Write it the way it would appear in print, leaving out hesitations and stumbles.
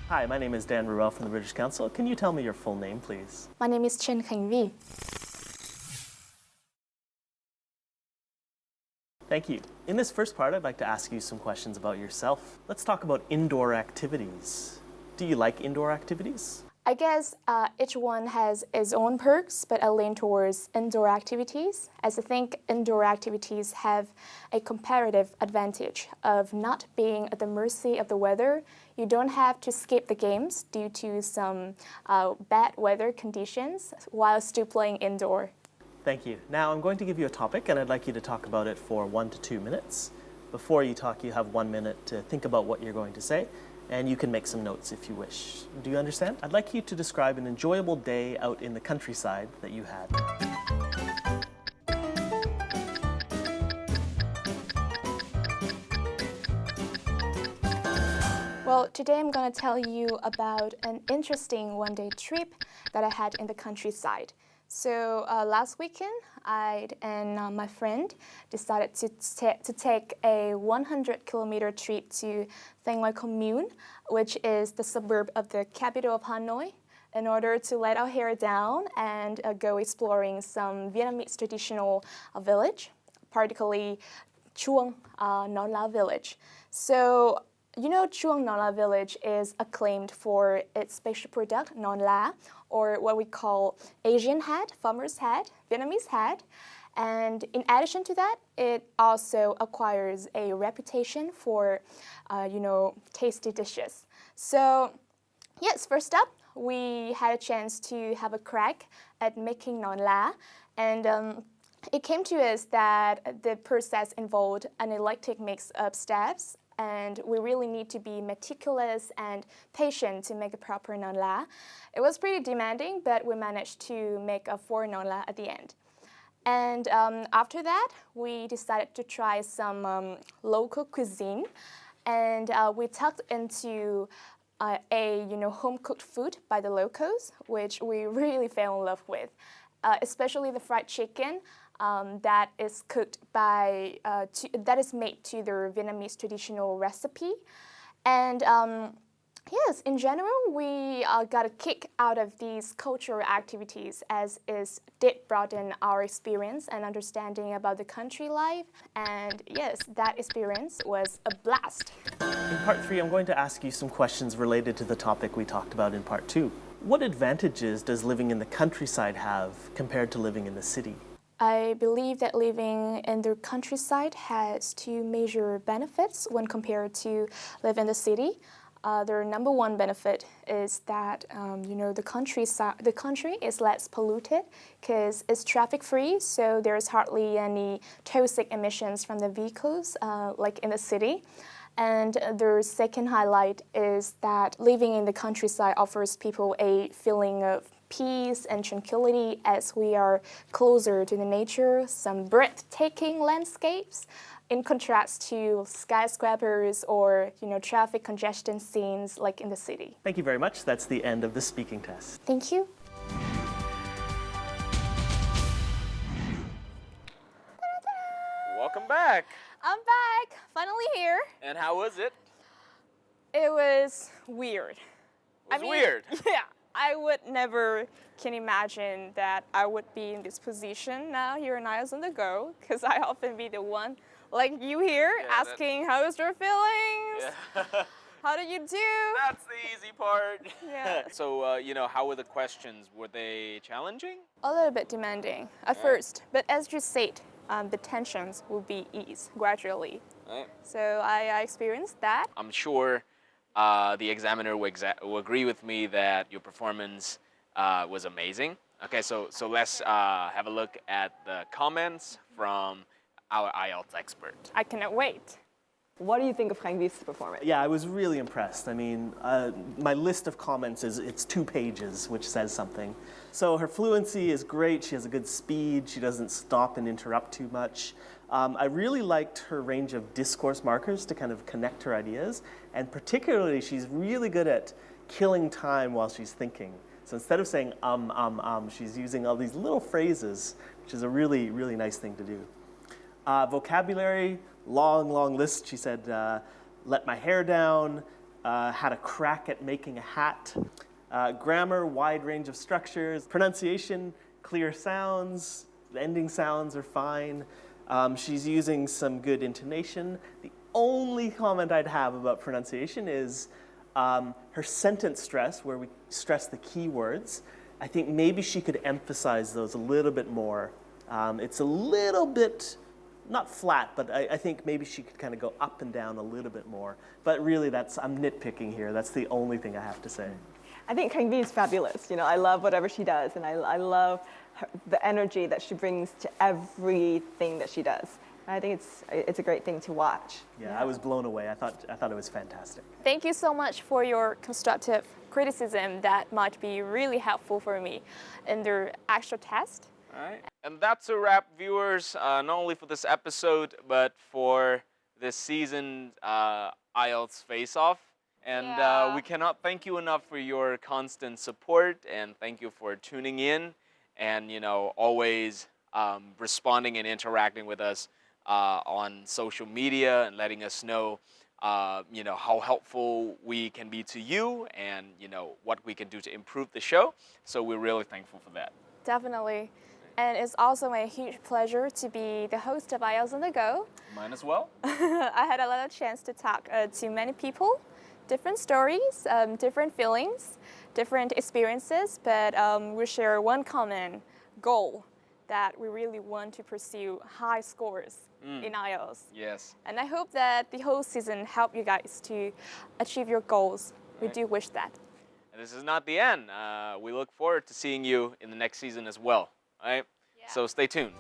Hi, my name is Dan Ruel from the British Council. Can you tell me your full name, please? My name is Trần Khánh. Thank you. In this first part, I'd like to ask you some questions about yourself. Let's talk about indoor activities. Do you like indoor activities? I guess each one has its own perks, but I lean towards indoor activities, as I think indoor activities have a comparative advantage of not being at the mercy of the weather. You don't have to skip the games due to some bad weather conditions while still playing indoor. Thank you. Now I'm going to give you a topic and I'd like you to talk about it for 1 to 2 minutes. Before you talk, you have 1 minute to think about what you're going to say, and you can make some notes if you wish. Do you understand? I'd like you to describe an enjoyable day out in the countryside that you had. Well, today I'm going to tell you about an interesting one-day trip that I had in the countryside. So last weekend, I and my friend decided to take a 100-kilometer trip to Thanh Ngoai Commune, which is the suburb of the capital of Hanoi, in order to let our hair down and go exploring some Vietnamese traditional village, particularly Chuông Non La village. So, you know, Chuông Non La village is acclaimed for its special product, non la, or what we call Asian hat, farmer's hat, Vietnamese hat. And in addition to that, it also acquires a reputation for, tasty dishes. So, yes, first up, we had a chance to have a crack at making non la, and it came to us that the process involved an eclectic mix of steps, and we really need to be meticulous and patient to make a proper non la. It was pretty demanding, but we managed to make a 4 non la at the end. And after that, we decided to try some local cuisine, and we tucked into home-cooked food by the locals, which we really fell in love with, especially the fried chicken. That is cooked that is made to their Vietnamese traditional recipe. And yes, in general, we got a kick out of these cultural activities, as it did broaden our experience and understanding about the country life. And yes, that experience was a blast. In part 3, I'm going to ask you some questions related to the topic we talked about in part 2. What advantages does living in the countryside have compared to living in the city? I believe that living in the countryside has 2 major benefits when compared to living in the city. Their number one benefit is that the country is less polluted because it's traffic-free, so there's hardly any toxic emissions from the vehicles like in the city. And the second highlight is that living in the countryside offers people a feeling of peace and tranquility as we are closer to the nature, some breathtaking landscapes, in contrast to skyscrapers or traffic congestion scenes like in the city. Thank you very much. That's the end of the speaking test. Thank you. Welcome back. I'm back, finally here. And how was it? It was weird. It was weird. Yeah, I would never can imagine that I would be in this position now here in IELTS On the Go, because I often be the one like you here asking how is your feelings? Yeah. How did you do? That's the easy part. Yeah. So, how were the questions? Were they challenging? A little bit demanding at first, but as you said, the tensions will be eased gradually. Right. So I experienced that. I'm sure the examiner will agree with me that your performance was amazing. Okay, so let's have a look at the comments from our IELTS expert. I cannot wait. What do you think of Khánh performance? Yeah, I was really impressed. I mean, my list of comments it's 2 pages, which says something. So her fluency is great. She has a good speed. She doesn't stop and interrupt too much. I really liked her range of discourse markers to kind of connect her ideas. And particularly, she's really good at killing time while she's thinking. So instead of saying she's using all these little phrases, which is a really, really nice thing to do. Vocabulary, long list. She said, let my hair down, had a crack at making a hat. Grammar, wide range of structures. Pronunciation, clear sounds. The ending sounds are fine. She's using some good intonation. The only comment I'd have about pronunciation is her sentence stress, where we stress the key words. I think maybe she could emphasize those a little bit more. It's a little bit, not flat, but I think maybe she could kind of go up and down a little bit more. But really, I'm nitpicking here. That's the only thing I have to say. I think Khánh is fabulous. I love whatever she does, and I love the energy that she brings to everything that she does. And I think it's a great thing to watch. Yeah, I was blown away. I thought it was fantastic. Thank you so much for your constructive criticism. That might be really helpful for me in the actual test. All right. And that's a wrap, viewers, not only for this episode, but for this season IELTS Face-Off. And we cannot thank you enough for your constant support, and thank you for tuning in and, always responding and interacting with us on social media and letting us know, how helpful we can be to you and, what we can do to improve the show. So we're really thankful for that. Definitely. And it's also a huge pleasure to be the host of IELTS On the Go. Mine as well. I had a lot of chance to talk to many people, different stories, different feelings, different experiences, but we share one common goal, that we really want to pursue high scores in IELTS. Yes. And I hope that the whole season help you guys to achieve your goals. We do wish that. And this is not the end. We look forward to seeing you in the next season as well. All right? Yeah. So stay tuned.